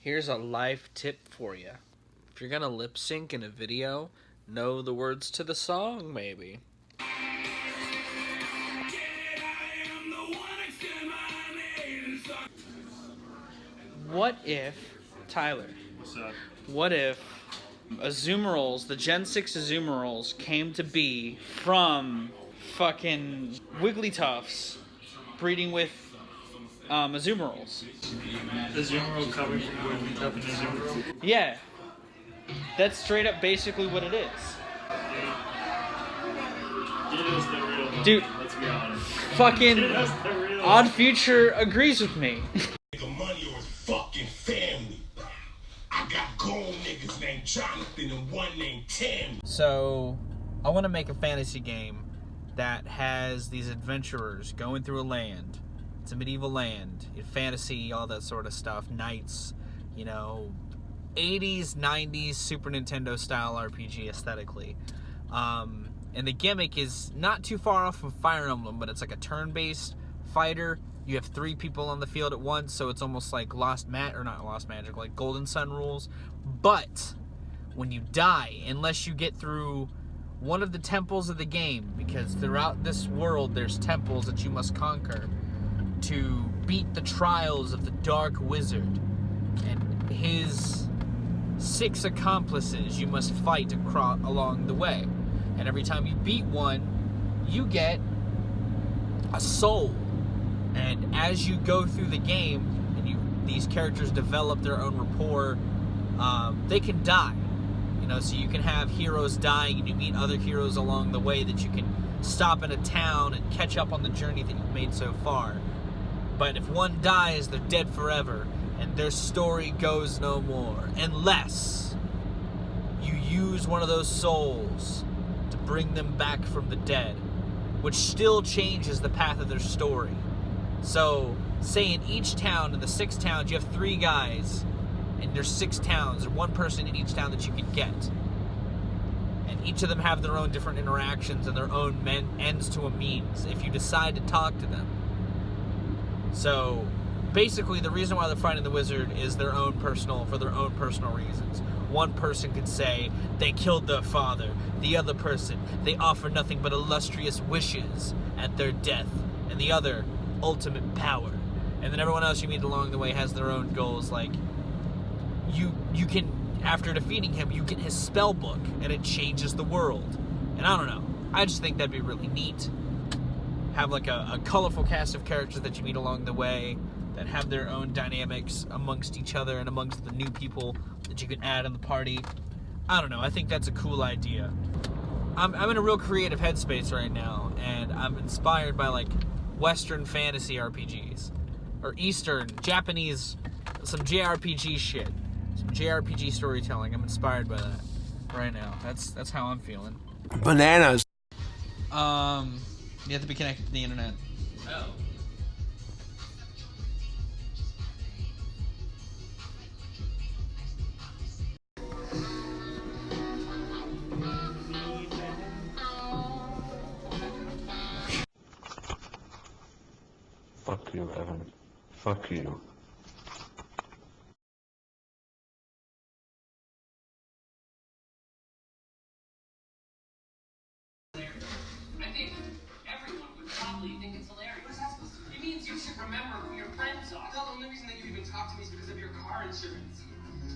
Here's a life tip for you. If you're gonna lip sync in a video, know the words to the song, maybe. What if, Tyler, What's up? what if Azumarill, the Gen 6 Azumarill, came to be from fucking Wigglytuffs breeding with Azumarill? Azumarill coming from Wigglytuff and Azumarill? Yeah. That's straight up basically what it is. It is the real one. Dude, Let's be honest. Fucking It is the real Odd one. Future agrees with me. Money or his fucking family. I got gold niggas named Jonathan and one named Tim. So, I want to make a fantasy game that has these adventurers going through a land. It's a medieval land, fantasy, all that sort of stuff, knights, 80s, 90s Super Nintendo style RPG aesthetically. And the gimmick is not too far off from Fire Emblem, but it's like a turn-based fighter. You have 3 people on the field at once, so it's almost like like Golden Sun rules. But when you die, unless you get through one of the temples of the game, because throughout this world there's temples that you must conquer to beat the trials of the Dark Wizard and his 6 accomplices you must fight along the way. And every time you beat one, you get a soul. And as you go through the game and these characters develop their own rapport, they can die. So you can have heroes dying and you meet other heroes along the way that you can stop in a town and catch up on the journey that you've made so far. But if one dies, they're dead forever and their story goes no more. Unless you use one of those souls to bring them back from the dead, which still changes the path of their story. So, say in each town, in the 6 towns, you have 3 guys, and there's 6 towns, or 1 person in each town that you can get. And each of them have their own different interactions and their own ends to a means, if you decide to talk to them. So, basically, the reason why they're fighting the wizard is for their own personal reasons. One person could say, they killed their father. The other person, they offer nothing but illustrious wishes at their death. And the other, ultimate power. And then everyone else you meet along the way has their own goals, like you can, after defeating him, you get his spell book and it changes the world. And I don't know, I just think that'd be really neat. Have like a colorful cast of characters that you meet along the way that have their own dynamics amongst each other and amongst the new people that you can add in the party. I don't know, I think that's a cool idea. I'm in a real creative headspace right now, and I'm inspired by like Western fantasy RPGs, or Eastern, Japanese, some JRPG shit, some JRPG storytelling. I'm inspired by that right now. That's how I'm feeling. Bananas. You have to be connected to the internet. Oh. Fuck you, Evan. Fuck you. I think everyone would probably think it's hilarious. What's that supposed to mean? It means you should remember who your friends are. No, the only reason that you even talk to me is because of your car insurance.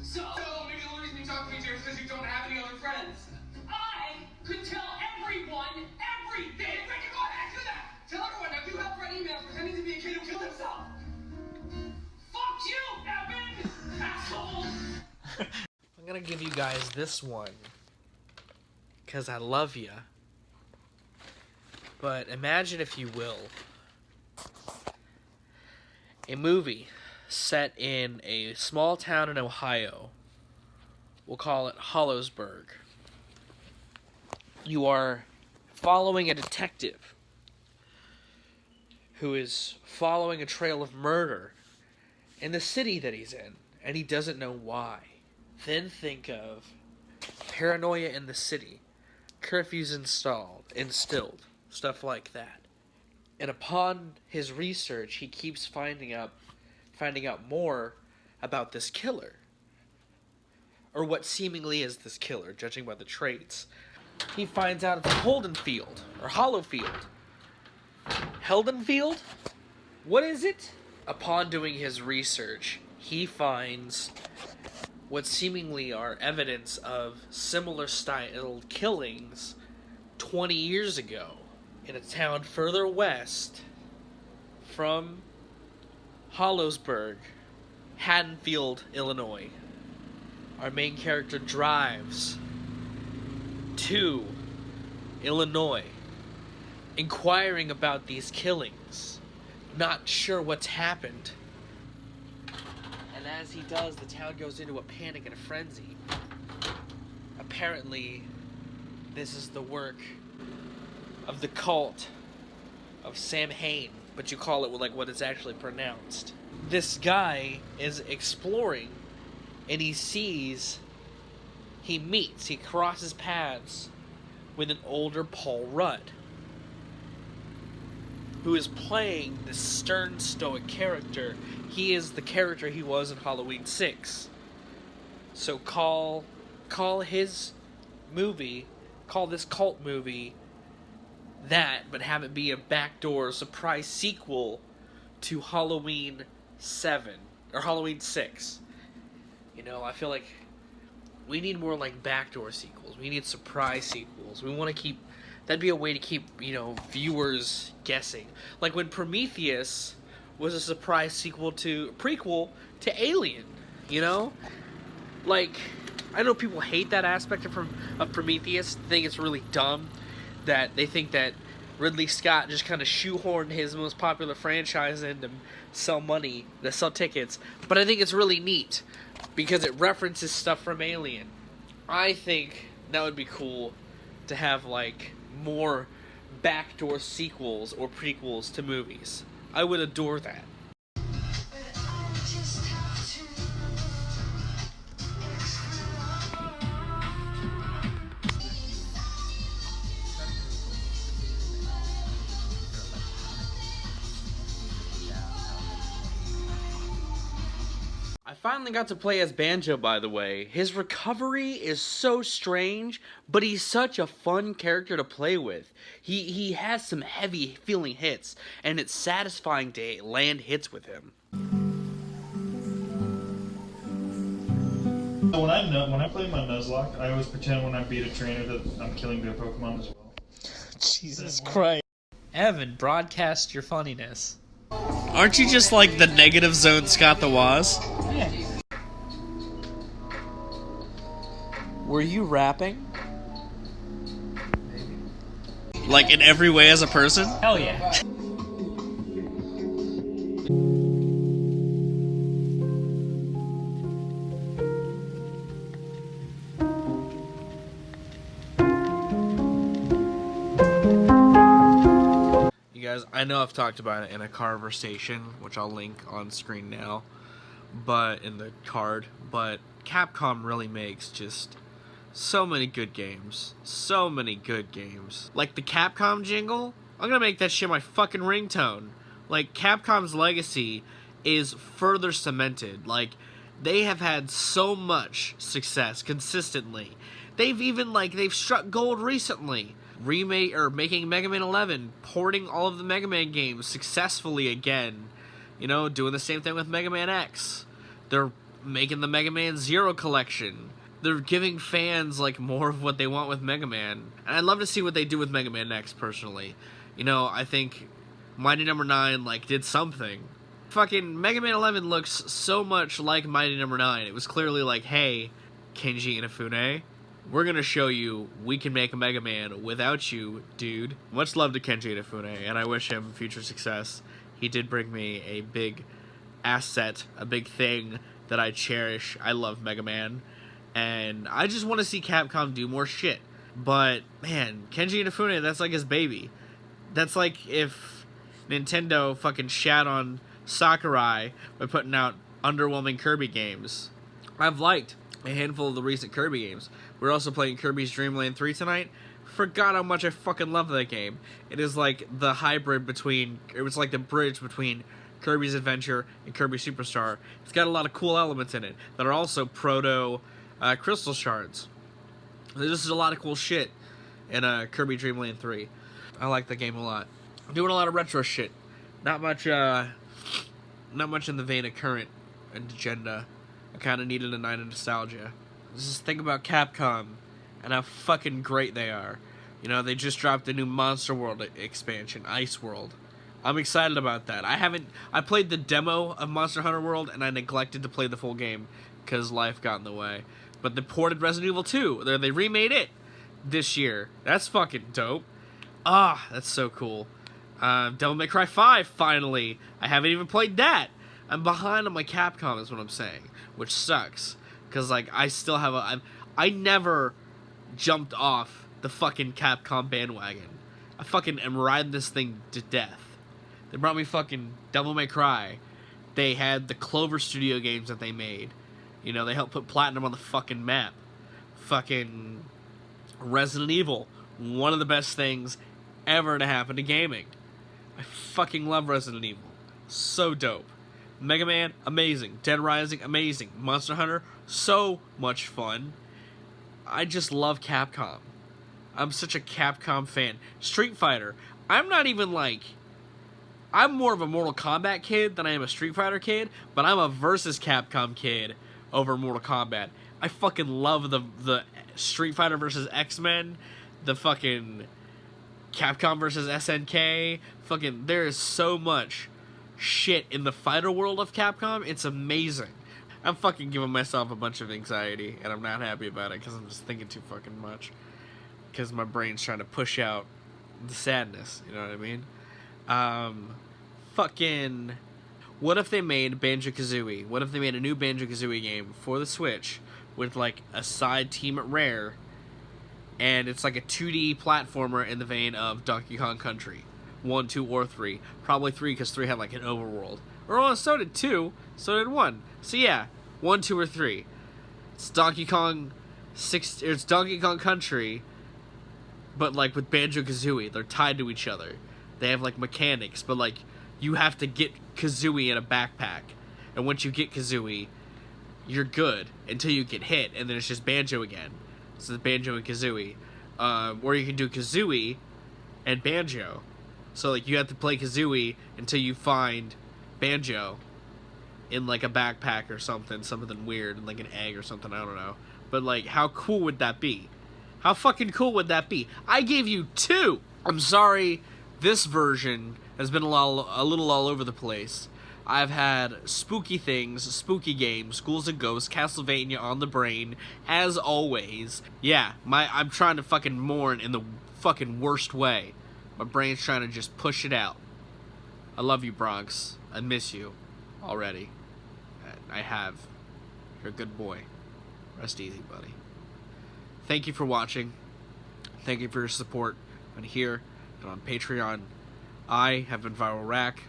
So maybe the only reason you talk to me is because you don't have any other friends. I could tell everyone everything. If I can go ahead and do that. Tell everyone that you helped write emails pretending to be a kid who killed himself. Fuck you, Evan, asshole. I'm gonna give you guys this one because I love you. But imagine, if you will, a movie set in a small town in Ohio. We'll call it Hollowsburg. You are following a detective who is following a trail of murder in the city that he's in, and he doesn't know why. Then think of paranoia in the city, curfews instilled, stuff like that. And upon his research, he keeps finding out more about this killer. Or what seemingly is this killer, judging by the traits. He finds out it's Holdenfield, or Hollowfield. Heldenfield? What is it? Upon doing his research, he finds what seemingly are evidence of similar styled killings 20 years ago in a town further west from Hollowsburg, Haddonfield, Illinois. Our main character drives to Illinois, inquiring about these killings, not sure what's happened. And as he does, the town goes into a panic and a frenzy. Apparently, this is the work of the cult of Sam Hain, but you call it like what it's actually pronounced. This guy is exploring, and he crosses paths with an older Paul Rudd, who is playing this stern, stoic character. He is the character he was in Halloween 6. So call this cult movie that, but have it be a backdoor surprise sequel to Halloween 7, or Halloween 6. You know, I feel like we need more like backdoor sequels. We need surprise sequels. We want to keep... That'd be a way to keep, viewers guessing. Like when Prometheus was a surprise prequel to Alien, Like, I know people hate that aspect of Prometheus. They think it's really dumb. That they think that Ridley Scott just kind of shoehorned his most popular franchise in to sell tickets. But I think it's really neat because it references stuff from Alien. I think that would be cool to have, like, more backdoor sequels or prequels to movies. I would adore that. I finally got to play as Banjo, by the way. His recovery is so strange, but he's such a fun character to play with. He has some heavy feeling hits, and it's satisfying to land hits with him. When I play my Nuzlocke, I always pretend when I beat a trainer that I'm killing their Pokemon as well. Jesus Christ. Evan, broadcast your funniness. Aren't you just like the negative zone Scott the Woz? Yeah. Were you rapping? Maybe. Like in every way as a person? Hell yeah. I know I've talked about it in a conversation, which I'll link on screen now, but in the card, but Capcom really makes just so many good games. So many good games. Like the Capcom jingle, I'm gonna make that shit my fucking ringtone. Like, Capcom's legacy is further cemented. Like, they have had so much success consistently. They've struck gold recently. Making Mega Man 11, porting all of the Mega Man games successfully again. Doing the same thing with Mega Man X. They're making the Mega Man Zero collection. They're giving fans, like, more of what they want with Mega Man. And I'd love to see what they do with Mega Man X, personally. I think Mighty Number 9, like, did something. Fucking Mega Man 11 looks so much like Mighty Number 9. It was clearly like, hey, Kenji Inafune, we're gonna show you we can make a Mega Man without you, dude. Much love to Kenji Inafune, and I wish him future success. He did bring me a big asset, a big thing that I cherish. I love Mega Man, and I just want to see Capcom do more shit. But, man, Kenji Inafune, that's like his baby. That's like if Nintendo fucking shat on Sakurai by putting out underwhelming Kirby games. I've liked a handful of the recent Kirby games. We're also playing Kirby's Dream Land 3 tonight. Forgot how much I fucking love that game. It is like the hybrid between... It was like the bridge between Kirby's Adventure, and Kirby Superstar. It's got a lot of cool elements in it that are also proto crystal shards. This is a lot of cool shit in Kirby Dream Land 3. I like the game a lot. I'm doing a lot of retro shit. Not much in the vein of current and agenda. I kind of needed a night of nostalgia. Just think about Capcom and how fucking great they are. You know, they just dropped a new Monster World expansion, Ice World. I'm excited about that. I played the demo of Monster Hunter World, and I neglected to play the full game because life got in the way. But they ported Resident Evil 2. They remade it this year. That's fucking dope. Ah, that's so cool. Devil May Cry 5, finally. I haven't even played that. I'm behind on my Capcom, is what I'm saying, which sucks. Because, like, I still have I never jumped off the fucking Capcom bandwagon. I fucking am riding this thing to death. They brought me fucking Devil May Cry. They had the Clover Studio games that they made. You know, they helped put Platinum on the fucking map. Fucking Resident Evil. One of the best things ever to happen to gaming. I fucking love Resident Evil. So dope. Mega Man, amazing. Dead Rising, amazing. Monster Hunter, so much fun. I just love Capcom. I'm such a Capcom fan. Street Fighter, I'm not even like... I'm more of a Mortal Kombat kid than I am a Street Fighter kid, but I'm a versus Capcom kid over Mortal Kombat. I fucking love the Street Fighter versus X-Men, the fucking Capcom versus SNK. Fucking, there is so much shit in the fighter world of Capcom. It's amazing. I'm fucking giving myself a bunch of anxiety, and I'm not happy about it because I'm just thinking too fucking much. Because my brain's trying to push out the sadness, you know what I mean? Fucking... What if they made Banjo-Kazooie? What if they made a new Banjo-Kazooie game for the Switch with, like, a side team at Rare, and it's like a 2D platformer in the vein of Donkey Kong Country? 1, 2, or 3. Probably 3, because 3 had, like, an overworld. Or, so did 2, so did 1. So, yeah, 1, 2, or 3. It's Donkey Kong it's Donkey Kong Country, but, like, with Banjo-Kazooie. They're tied to each other. They have, like, mechanics, but, like, you have to get Kazooie in a backpack. And once you get Kazooie, you're good until you get hit, and then it's just Banjo again. So it's Banjo and Kazooie. Or you can do Kazooie and Banjo. So, like, you have to play Kazooie until you find Banjo in, like, a backpack or something weird, like an egg or something, I don't know. But, like, how cool would that be? How fucking cool would that be? I gave you 2! I'm sorry, this version has been a little all over the place. I've had spooky things, spooky games, Schools of Ghosts, Castlevania on the brain, as always. Yeah, I'm trying to fucking mourn in the fucking worst way. My brain's trying to just push it out. I love you, Bronx. I miss you already. I have. You're a good boy. Rest easy, buddy. Thank you for watching. Thank you for your support on here and on Patreon. I have been Viral Rack.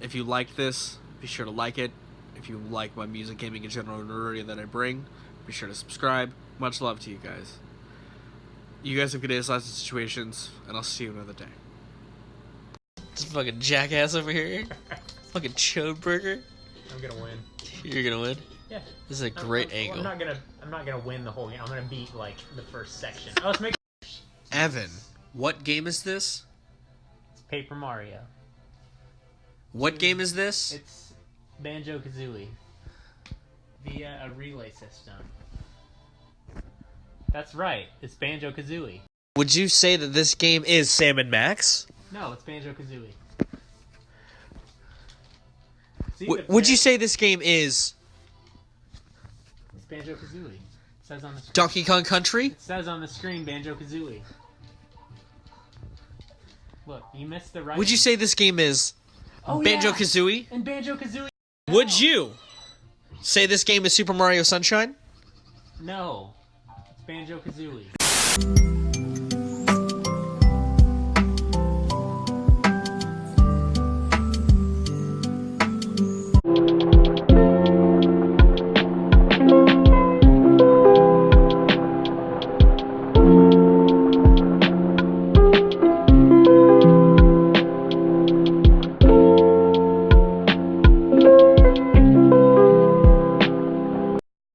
If you like this, be sure to like it. If you like my music, gaming, and general nerdery that I bring, be sure to subscribe. Much love to you guys. You guys have good days, lots of situations, and I'll see you another day. This fucking jackass over here. Fucking chode burger. I'm gonna win. You're gonna win? Yeah. This is a great angle. I'm not gonna win the whole game. I'm gonna beat like the first section. Oh, let's make Evan, what game is this? It's Paper Mario. What game is this? It's Banjo-Kazooie via a relay system. That's right. It's Banjo-Kazooie. Would you say that this game is Sam & Max? No, it's Banjo-Kazooie. Would you say this game is It's Banjo-Kazooie. It says on the screen. Donkey Kong Country? It says on the screen Banjo-Kazooie. Look, you missed the right. Would you say this game is Banjo-Kazooie? And Banjo-Kazooie. Would you say this game is Super Mario Sunshine? No. It's Banjo-Kazooie.